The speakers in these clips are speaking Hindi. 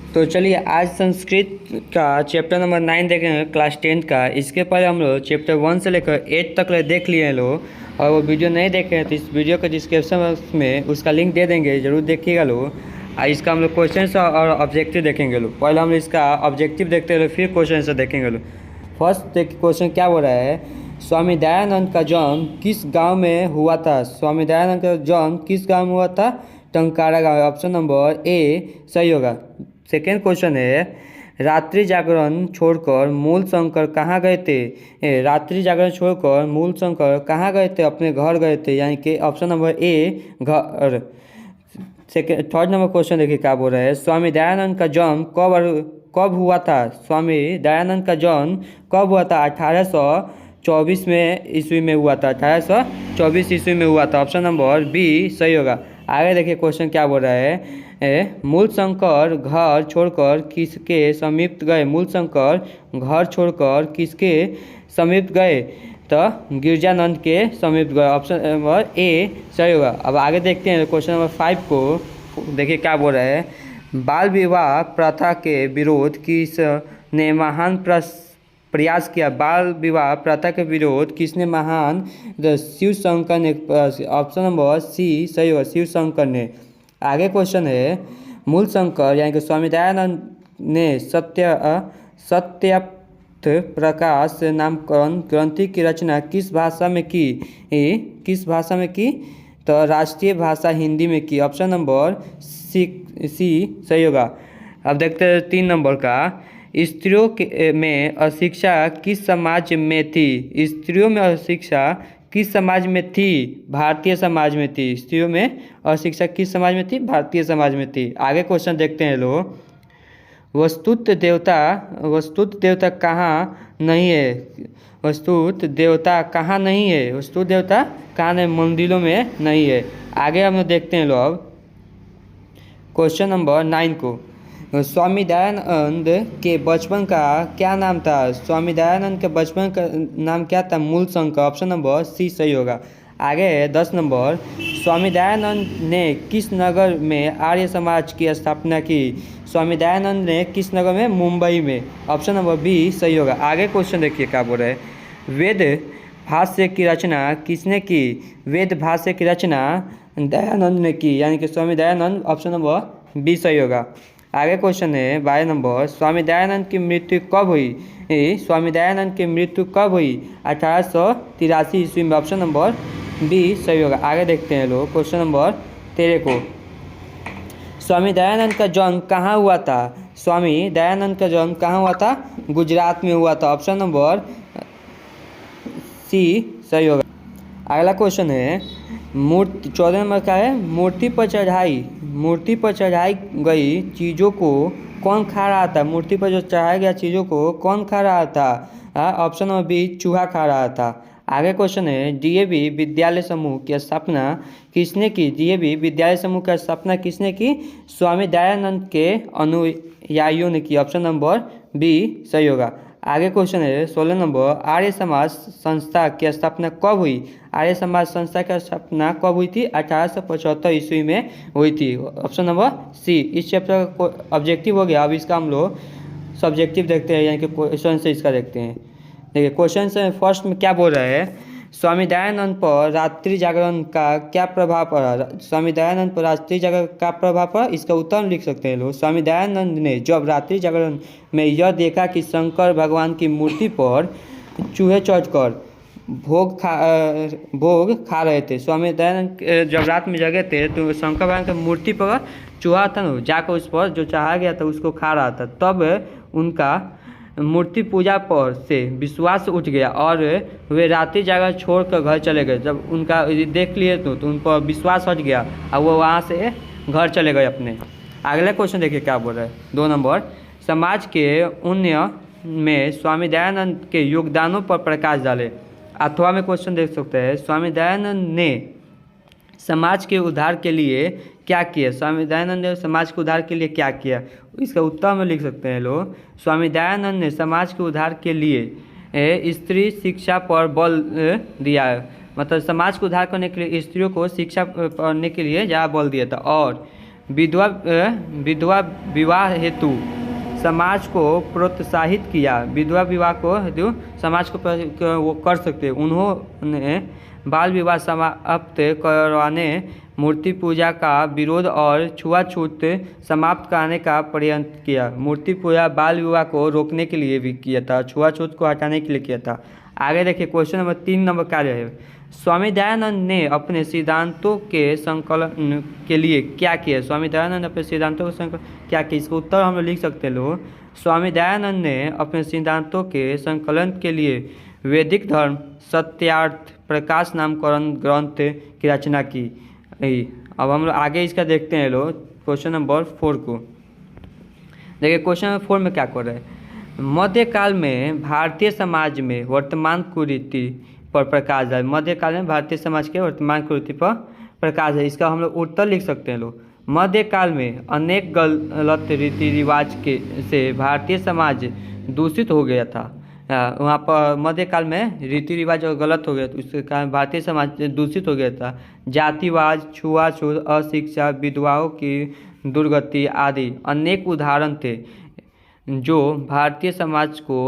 तो चलिए आज संस्कृत का चैप्टर नंबर 9 देखेंगे क्लास 10 का। इसके पहले हम लोग चैप्टर 1 से लेकर 8 तक देख लिए हैं लोग, और वो वीडियो नहीं देखे हैं तो इस वीडियो के डिस्क्रिप्शन बॉक्स में उसका लिंक दे देंगे, ज़रूर देखिएगा लोग। इसका हम लोग क्वेश्चन और ऑब्जेक्टिव देखेंगे लोग। पहले हम इसका ऑब्जेक्टिव देखते हैं फिर क्वेश्चन से देखेंगे लोग। फर्स्ट क्वेश्चन क्या बोल रहा है, स्वामी दयानंद का जन्म किस गांव में हुआ था? स्वामी दयानंद का जन्म किस गांव में हुआ था? टंकारा गांव। ऑप्शन नंबर ए सही होगा। सेकेंड क्वेश्चन है, रात्रि जागरण छोड़कर मूल शंकर कहाँ गए थे? रात्रि जागरण छोड़कर मूल शंकर कहाँ गए थे? अपने घर गए थे, यानी कि ऑप्शन नंबर ए घर। सेकेंड थर्ड नंबर क्वेश्चन देखिए क्या बोल रहा है, स्वामी दयानंद का जन्म कब हुआ था? स्वामी दयानंद का जन्म कब हुआ था? 1824 में ईस्वी में हुआ था। 1824 ईस्वी में हुआ था। ऑप्शन नंबर बी सही होगा। आगे देखिए क्वेश्चन क्या बोल रहा है, मूल शंकर घर छोड़कर किसके समीप गए? मूल शंकर घर छोड़कर किसके समीप गए? तो गिरजानंद के समीप गए। ऑप्शन नंबर ए सही होगा। अब आगे देखते हैं क्वेश्चन नंबर 5 को। देखिए क्या बोल रहा है, बाल विवाह प्रथा के विरोध किसने महान प्रयास किया? बाल विवाह प्रथा के विरोध किसने महान? शिव शंकर ने। ऑप्शन नंबर सी सही होगा, शिव शंकर ने। आगे क्वेश्चन है, मूल शंकर यानी कि स्वामी दयानंद ने सत्य प्रकाश नामकरण ग्रंथि की रचना किस भाषा में की? किस भाषा में की? तो राष्ट्रीय भाषा हिंदी में की। ऑप्शन नंबर सी सही होगा। अब देखते हैं 3 नंबर का, स्त्रियों में अशिक्षा किस समाज में थी? स्त्रियों में अशिक्षा किस समाज में थी? भारतीय समाज में थी। स्त्रियों में अशिक्षा किस समाज में थी? भारतीय समाज में थी। आगे क्वेश्चन देखते हैं लोग, वस्तुत देवता कहाँ नहीं है? वस्तुत देवता कहाँ नहीं है? वस्तुत देवता कहाँ नहीं? मंदिरों में नहीं है। आगे हम लोग देखते हैं लोग क्वेश्चन नंबर 9 को, स्वामी दयानंद के बचपन का क्या नाम था? स्वामी दयानंद के बचपन का नाम क्या था? मूल शंकर। ऑप्शन नंबर सी सही होगा। आगे 10 नंबर, स्वामी दयानंद ने किस नगर में आर्य समाज की स्थापना की? स्वामी दयानंद ने किस नगर में? मुंबई में। ऑप्शन नंबर बी सही होगा। आगे क्वेश्चन देखिए क्या बोल रहे हैं, वेद भाष्य की रचना किसने की? वेद भाष्य की रचना दयानंद ने की, यानी कि Swami Dayanand. Option number B सही होगा। आगे क्वेश्चन है 12 नंबर, स्वामी दयानंद की मृत्यु कब हुई? स्वामी दयानंद की मृत्यु कब हुई? 1883 ईस्वी में। ऑप्शन नंबर बी सही होगा। आगे देखते हैं लोग क्वेश्चन नंबर 13 को, स्वामी दयानंद का जन्म कहाँ हुआ था? स्वामी दयानंद का जन्म कहाँ हुआ था? गुजरात में हुआ था। ऑप्शन नंबर सी सही होगा। अगला क्वेश्चन है, मूर्ति 14 नंबर का है, मूर्ति पर चढ़ाई गई चीज़ों को कौन खा रहा था? मूर्ति पर जो चढ़ाया गया चीज़ों को कौन खा रहा था? ऑप्शन नंबर बी चूहा खा रहा था। आगे क्वेश्चन है, डीएवी विद्यालय समूह की स्थापना किसने की? डीएवी विद्यालय समूह की स्थापना किसने की? स्वामी दयानंद के अनुयायियों ने की। ऑप्शन नंबर बी सही होगा। आगे क्वेश्चन है 16 नंबर, आर्य समाज संस्था की स्थापना कब हुई? आर्य समाज संस्था की स्थापना कब हुई थी? 1875 ईस्वी में हुई थी। Option number C. इस चैप्टर का ऑब्जेक्टिव हो गया। अब इसका हम लोग सब्जेक्टिव देखते हैं, यानी कि क्वेश्चन से इसका देखते हैं। देखिए क्वेश्चन से फर्स्ट में क्या बोल रहा है, स्वामी दयानंद पर रात्रि जागरण का क्या प्रभाव पड़ा? स्वामी दयानंद पर रात्रि जागरण का प्रभाव पड़ा, इसका उत्तर लिख सकते हैं लोग। स्वामी दयानंद ने जब रात्रि जागरण में यह देखा कि शंकर भगवान की मूर्ति पर चूहे चढ़कर भोग खा रहे थे। स्वामी दयानंद जब रात में जगे थे तो शंकर भगवान की मूर्ति पर चूहा था ना, जाकर उस पर जो चढ़ाया गया था उसको खा रहा था। तब उनका मूर्ति पूजा पर से विश्वास उठ गया और वे रात्रि जागरण छोड़कर घर चले गए। जब उनका देख लिए तो उन पर विश्वास हट गया और वो वहाँ से घर चले गए अपने। अगला क्वेश्चन देखिए क्या बोल रहा है 2 नंबर, समाज के उन्नयन में स्वामी दयानंद के योगदानों पर प्रकाश डाले। अथवा में क्वेश्चन देख सकते हैं, स्वामी दयानंद ने समाज के उद्धार के लिए क्या किया? स्वामी दयानंद ने समाज के उद्धार के लिए क्या किया? इसका उत्तर में लिख सकते हैं लोग, स्वामी दयानंद ने समाज के उद्धार के लिए स्त्री शिक्षा पर बल दिया। मतलब समाज को उद्धार करने के लिए स्त्रियों को शिक्षा पढ़ने के लिए ज़्यादा बल दिया था। और विधवा विवाह हेतु समाज को प्रोत्साहित किया। विधवा विवाह को हेतु समाज को वो कर सकते। उन्होंने बाल विवाह समाप्त करवाने, मूर्ति पूजा का विरोध और छुआछूत समाप्त कराने का प्रयत्न किया। मूर्ति पूजा बाल विवाह को रोकने के लिए भी किया था, छुआछूत को हटाने के लिए किया था। आगे देखिए क्वेश्चन नंबर 3 नंबर क्या है। स्वामी दयानंद ने अपने सिद्धांतों के संकलन के लिए क्या किया। स्वामी दयानंद ने अपने सिद्धांतों के संकलन क्या किया, इसका उत्तर हम लोग लिख सकते हैं लोग। स्वामी दयानंद ने अपने सिद्धांतों के संकलन के लिए वैदिक धर्म सत्यार्थ प्रकाश नामकरण ग्रंथ की रचना की। अब हम लोग आगे इसका देखते हैं लोग क्वेश्चन नंबर 4 को। देखिए क्वेश्चन नंबर 4 में क्या कर रहे हैं। मध्यकाल में भारतीय समाज में वर्तमान कुरीति पर प्रकाश है। मध्यकाल में भारतीय समाज के वर्तमान कुरीति पर प्रकाश है, इसका हम लोग उत्तर लिख सकते हैं लोग। मध्यकाल में अनेक गलत रीति रिवाज के से भारतीय समाज दूषित हो गया था। वहाँ पर मध्यकाल में रीति रिवाज गलत हो गया, तो उसके कारण भारतीय समाज दूषित हो गया था। जातिवाद, छुआछूत, अशिक्षा, विधवाओं की दुर्गति आदि अनेक उदाहरण थे जो भारतीय समाज को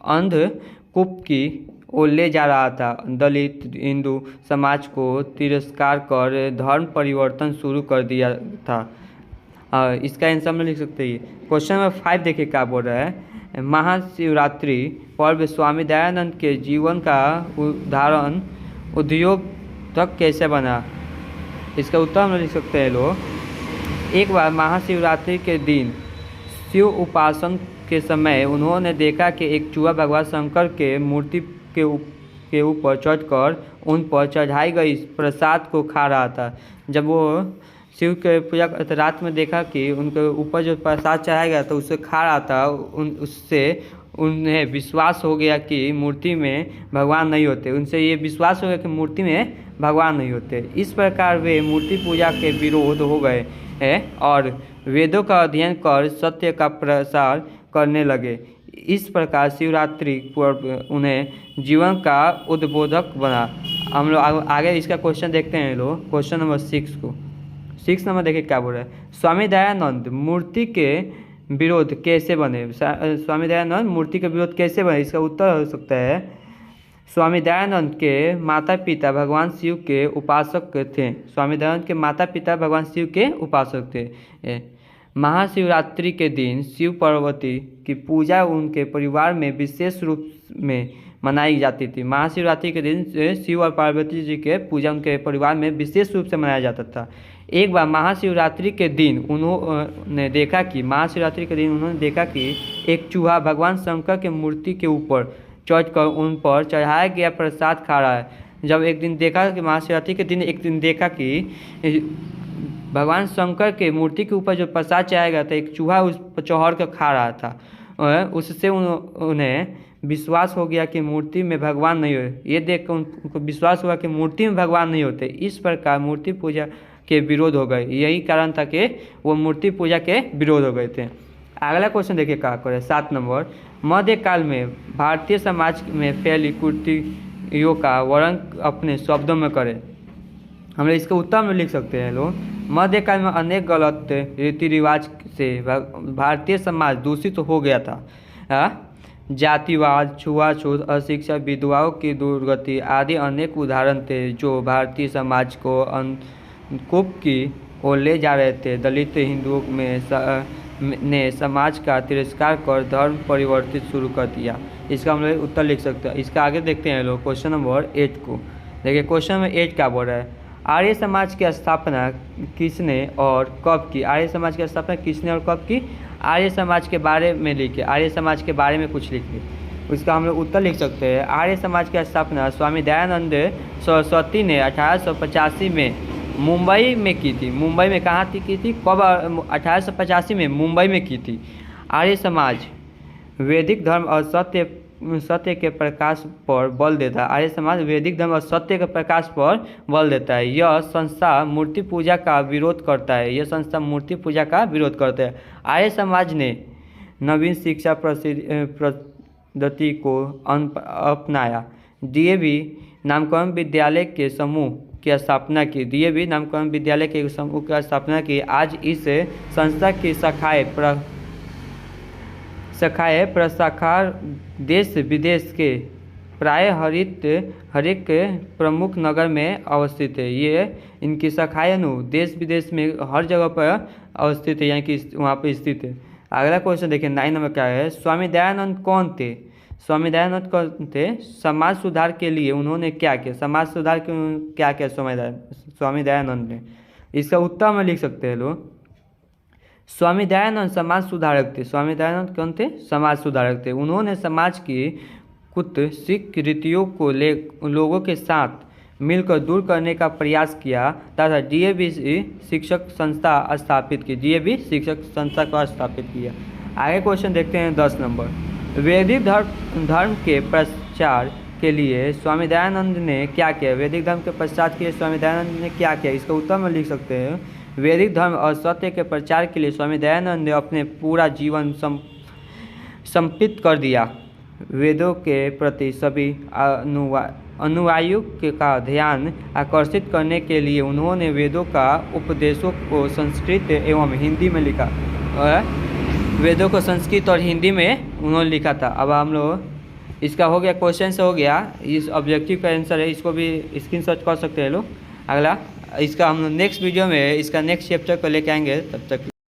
अंधकूप की ओर ले जा रहा था। दलित हिंदू समाज को तिरस्कार कर धर्म परिवर्तन शुरू कर दिया था। इसका आंसर हम लिख सकते हैं। क्वेश्चन नंबर 5 देखिए क्या बोल रहा है। महाशिवरात्रि पर्व स्वामी दयानंद के जीवन का उदाहरण उद्योग तक कैसे बना, इसका उत्तर हम लिख सकते हैं लोग। एक बार महाशिवरात्रि के दिन शिव उपासन के समय उन्होंने देखा कि एक चूहा भगवान शंकर के मूर्ति के ऊपर चढ़कर उन पर चढ़ाई गई प्रसाद को खा रहा था। जब वो शिव के पूजा रात में देखा कि उनके ऊपर जो प्रसाद चढ़ाया गया तो उसे खा रहा था, उससे उन्हें विश्वास हो गया कि मूर्ति में भगवान नहीं होते। उनसे ये विश्वास हो गया कि मूर्ति में भगवान नहीं होते। इस प्रकार वे मूर्ति पूजा के विरोध हो गए हैं और वेदों का अध्ययन कर सत्य का प्रसार करने लगे। इस प्रकार शिवरात्रि पर्व उन्हें जीवन का उद्बोधक बना। हम लोग आगे इसका क्वेश्चन देखते हैं लोग, क्वेश्चन नंबर 6 को। 6 नंबर देखिए क्या बोल रहा है। स्वामी दयानंद मूर्ति के विरोध कैसे बने। स्वामी दयानंद मूर्ति के विरोध कैसे बने, इसका उत्तर हो सकता है स्वामी दयानंद के माता पिता भगवान शिव के उपासक थे। स्वामी दयानंद के माता पिता भगवान शिव के उपासक थे। महाशिवरात्रि के दिन शिव पार्वती की पूजा उनके परिवार में विशेष रूप में मनाई जाती थी। महाशिवरात्रि के दिन शिव और पार्वती जी के पूजा उनके परिवार में विशेष रूप से मनाया जाता था। एक बार महाशिवरात्रि के दिन उन्होंने देखा कि एक चूहा भगवान शंकर के मूर्ति के ऊपर चढ़कर उन पर चढ़ाया गया प्रसाद खा रहा है। जब एक दिन देखा कि महाशिवरात्रि के दिन एक दिन देखा कि भगवान शंकर के मूर्ति के ऊपर जो प्रसाद चढ़ाया गया था, एक चूहा उस पर चढ़ कर खा रहा था। उससे उन्हें विश्वास हो गया कि मूर्ति में भगवान नहीं होते। ये देख कर उनको विश्वास हुआ कि मूर्ति में भगवान नहीं होते। इस प्रकार मूर्ति पूजा के विरोध हो गए। यही कारण था कि वो मूर्ति पूजा के विरोध हो गए थे। अगला क्वेश्चन देखिए क्या करे 7 नंबर। मध्यकाल में भारतीय समाज में फैली कुरीतियों का वर्णन अपने शब्दों में करें। हम लोग इसका उत्तर में लिख सकते हैं लोग। मध्यकाल में अनेक गलत रीति रिवाज से भारतीय समाज दूषित हो गया था। जातिवाद, छुआछूत, अशिक्षा, विधवाओं की दुर्गति आदि अनेक उदाहरण थे जो भारतीय समाज को अंधकूप की ओर ले जा रहे थे। दलित हिंदुओं ने समाज का तिरस्कार कर धर्म परिवर्तित शुरू कर दिया। इसका हम लोग उत्तर लिख सकते हैं। इसका आगे देखते हैं लोग क्वेश्चन नंबर 8 को। देखिए क्वेश्चन नंबर 8 क्या बोल रहा है। आर्य समाज की स्थापना किसने और कब की। आर्य समाज की स्थापना किसने और कब की। आर्य समाज के बारे में लिखिए। आर्य समाज के बारे में कुछ लिखिए, उसका हम लोग उत्तर लिख सकते हैं। आर्य समाज की स्थापना स्वामी दयानंद सरस्वती ने 1885 में मुंबई में की थी। मुंबई में कहाँ की थी, कब। 1885 में मुंबई में की थी। आर्य समाज वैदिक धर्म और सत्य के प्रकाश पर बल देता है। आर्य समाज वैदिक धर्म और सत्य के प्रकाश पर बल देता है। यह संस्था मूर्ति पूजा का विरोध करता है। आर्य समाज ने नवीन शिक्षा पद्धति को अपनाया। डीएवी नामकरण विद्यालय के समूह की स्थापना की। डीएवी नामकरण विद्यालय के समूह की स्थापना की। आज इस संस्था की शाखाएं प्रशाखा देश विदेश के प्राय हर एक प्रमुख नगर में अवस्थित है। ये इनकी शाखाएं देश विदेश में हर जगह पर अवस्थित है, यानी कि वहाँ पर स्थित है। अगला क्वेश्चन देखिए 9 नंबर क्या है। स्वामी दयानंद कौन थे? स्वामी दयानंद कौन थे? समाज सुधार के लिए उन्होंने क्या किया? समाज सुधार के क्या किया स्वामी दयानंद ने? इसका उत्तर में लिख सकते हैं लोग। स्वामी दयानंद समाज सुधारक थे। स्वामी दयानंद कौन थे? समाज सुधारक थे। उन्होंने समाज की कुरीतियों को लोगों के साथ मिलकर दूर करने का प्रयास किया तथा डीएवी शिक्षक संस्था स्थापित की। डीएवी शिक्षक संस्था को स्थापित किया। आगे क्वेश्चन देखते हैं 10 नंबर। वैदिक धर्म के प्रचार के लिए स्वामी दयानंद ने क्या किया? वैदिक धर्म के प्रचार के लिए स्वामी दयानंद ने क्या किया? इसका उत्तर में लिख सकते हैं। वैदिक धर्म और सत्य के प्रचार के लिए स्वामी दयानंद ने अपने पूरा जीवन समर्पित कर दिया। वेदों के प्रति सभी अनुयायियों का ध्यान आकर्षित करने के लिए उन्होंने वेदों का उपदेशों को संस्कृत एवं हिंदी में लिखा। वेदों को संस्कृत और हिंदी में उन्होंने लिखा था। अब हम लोग इसका हो गया, क्वेश्चन से हो गया। इस ऑब्जेक्टिव का आंसर है, इसको भी स्क्रीनशॉट कर सकते हैं लोग। अगला इसका हम नेक्स्ट वीडियो में इसका नेक्स्ट चैप्टर को लेके आएंगे। तब तक